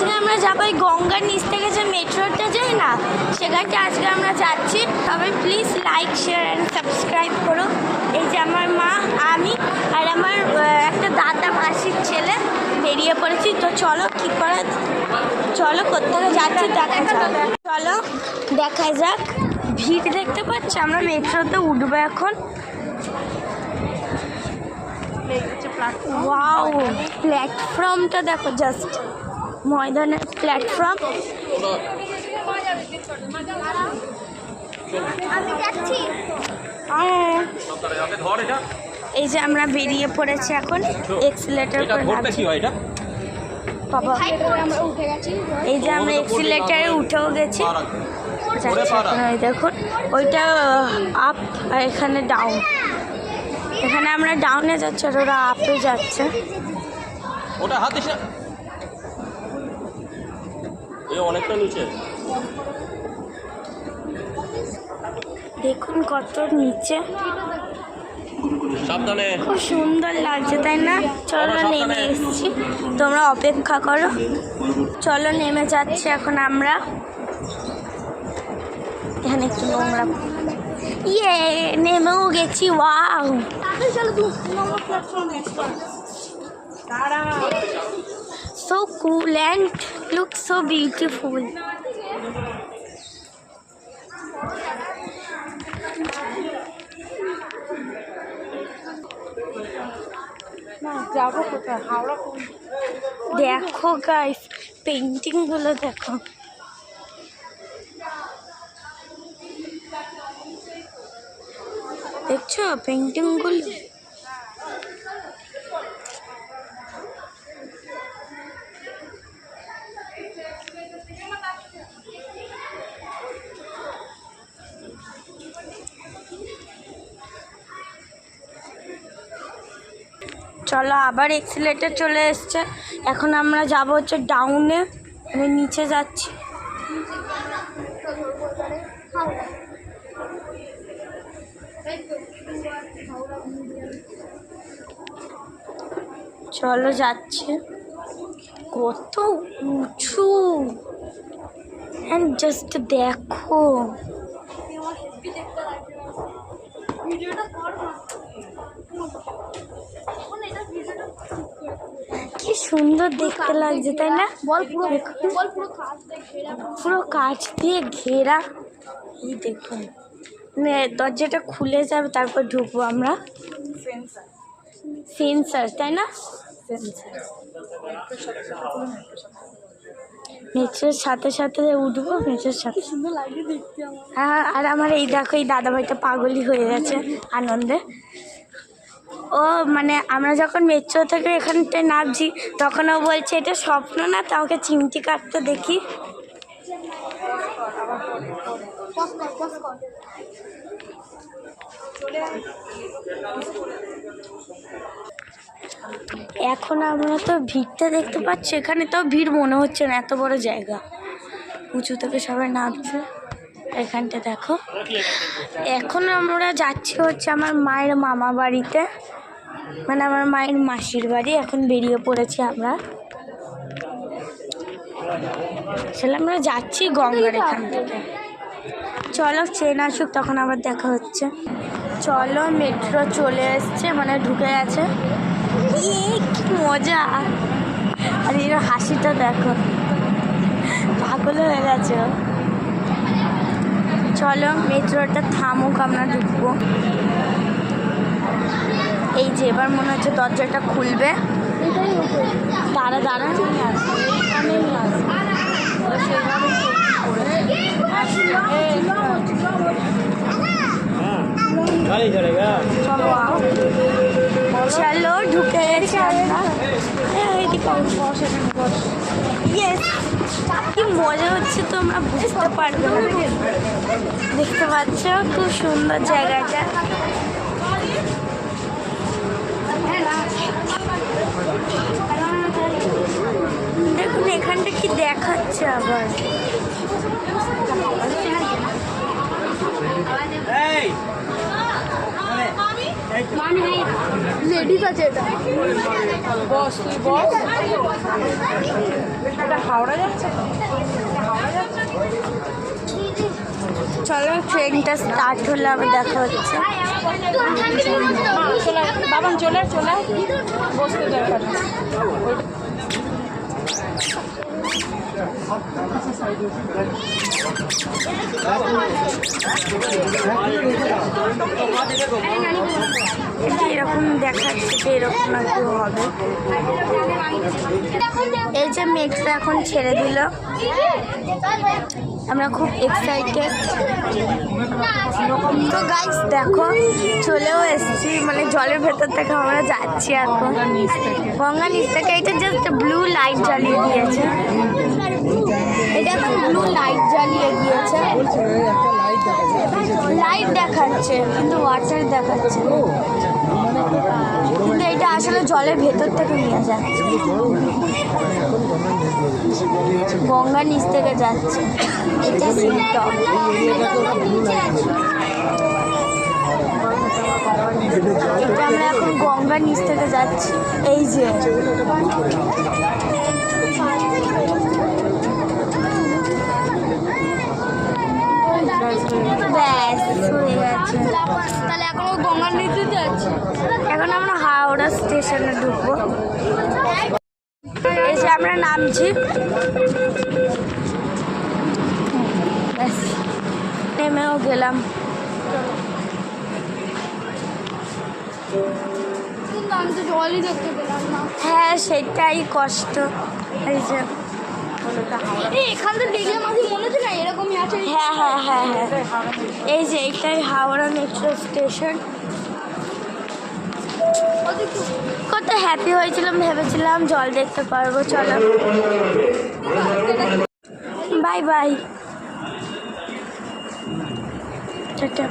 আজকে আমরা যাবো ওই গঙ্গার নিচ থেকে যে মেট্রোটা যাই না, সেখানটা আজকে আমরা যাচ্ছি। তবে please like share and subscribe করো। এই যে আমার মা, আমি আর আমার একটা দাদা মাসির ছেলে বেরিয়ে পড়েছি। তো চলো কি করে, চলো কোথাও যাচ্ছি দেখা যাক। চলো দেখা যাক। ভিড় দেখতে পাচ্ছি, আমরা মেট্রোতে উঠবো এখন। ওয়াও, প্ল্যাটফর্মটা দেখো, জাস্ট ময়দানের প্ল্যাটফর্ম। এই যে আমরা বেরিয়ে পড়েছি এখন, এক্সিলেটার করে বাবা। এই যে আমরা এক্সিলেটারে উঠেও গেছি, দেখুন ওইটা আপ আর এখানে ডাউন। এখানে আমরা ডাউনে যাচ্ছি আর ওরা আপে যাচ্ছে। ওটা হাত দিস না, অনেকটা নিচে দেখুন কত নিচে, সাবধানে। খুব সুন্দর লাগছে তাই না? চলো নেমে এসেছি, তোমরা অপেক্ষা করো। চলো নেমে যাচ্ছি এখন আমরা। এখানে একটু নোংরা, ইয়ে নেমেও গেছি। Wow, so cool and looks so beautiful. দেখো গাইস, পেন্টিং গুলো দেখো। দেখছো পেন্টিং গুলো? চলো আবার এক্সিলেটার চলে এসছে। এখন আমরা যাব হচ্ছে ডাউনে, আমি নিচে যাচ্ছি। চলো যাচ্ছে, কত উঁচু, জাস্ট দেখো। কি সুন্দর দেখতে লাগছে তাই না? পুরো কাঁচ দিয়ে ঘেরা। এই দেখুন, দরজাটা খুলে যাবে, তারপর ঢুকবো আমরা। সেন্সার তাই না? মেট্রোর সাথে সাথে উঠবো, মেট্রোর সাথে। হ্যাঁ, আর আমার এই দেখো, এই দাদাভাইটা পাগলই হয়ে গেছে আনন্দে। ও মানে আমরা যখন মেট্রো থেকে এখানটায় নামছি, তখন ও বলছে এটা স্বপ্ন না, তো আমাকে চিমটি কাটতে দেখি। এখন আমরা তো ভিড়টা দেখতে পাচ্ছি, এখানে তো ভিড় মনে হচ্ছে না, এত বড় জায়গা, উঁচু থেকে সবাই নামছে। এখানটা দেখো। এখন আমরা যাচ্ছি হচ্ছে আমার মায়ের মামা বাড়িতে, মানে আমার মায়ের মাসির বাড়ি। এখন বেরিয়ে পড়েছি আমরা, আসলে আমরা যাচ্ছি গঙ্গার এখান থেকে। চলো ট্রেন আসুক, তখন আবার দেখা হচ্ছে। চলো মেট্রো চলে এসছে, মানে ঢুকে গেছে। কি মজা! আর এর হাসিটা দেখো, পাগল হয়ে গেছে। চলো মেট্রোটা থামুক, আমরা ঢুকবো। এই যে এবার মনে হচ্ছে দরজাটা খুলবে। দাঁড়া দাঁড়া, চলো ঢুকে গেছি আমরা। কি মজা হচ্ছে তোমরা বুঝতে পারবে না। দেখতে পাচ্ছ খুব সুন্দর জায়গাটা। দেখুন এখানটা কি দেখাচ্ছে আবার। লেডিস আছে এটা। বস তুই বস। এটা হাওড়া যাচ্ছে তো? হাওড়া যাচ্ছে? চলো ট্রেনটা স্টার্ট হলে আবার দেখা হচ্ছে। চলে বাবান, চলে চলে বসতে দরকার নেই। এটা এরকম দেখাচ্ছে যে এরকম না কেউ হবে। এই যে মেঘটা এখন ছেড়ে দিল, আমরা খুব এক্সাইটেড। তো গাইস দেখো চলেও এসেছি, মানে জলের ভেতর থেকে আমরা যাচ্ছি এখন গঙ্গা নিচ থেকে। এটা জাস্ট ব্লু লাইট জ্বালিয়ে দিয়েছে, এটা এখন ব্লু লাইট জ্বালিয়ে দিয়েছে, লাইট দেখাচ্ছে কিন্তু ওয়াটার দেখাচ্ছে, কিন্তু এটা আসলে জলের ভেতর থেকে নিয়ে যাচ্ছে, গঙ্গা নিচ থেকে যাচ্ছে। এটা সিমটপ। এটা আমরা এখন গঙ্গা নিচ থেকে যাচ্ছি। এই যে ব্যাস হয়ে গেছে। তাহলে এখন গঙ্গার নিচে যাচ্ছে। এখন আমরা হাওড়া স্টেশনে ঢুকবো। এই যে আমরা নামছি, ব্যাস নেমেও গেলাম। আমি তো জলই দেখতে পেলাম না। হ্যাঁ সেটাই কষ্ট। এই যে এখান থেকে দেখলে মাঝে মনে হচ্ছে না এরকমই আছে। হ্যাঁ হ্যাঁ হ্যাঁ হ্যাঁ, এই যে এটাই হাওড়া মেট্রো স্টেশন। কত হ্যাপি হয়েছিলাম, ভেবেছিলাম জল দেখতে পারবো। চলো বাই বাই, টাটা।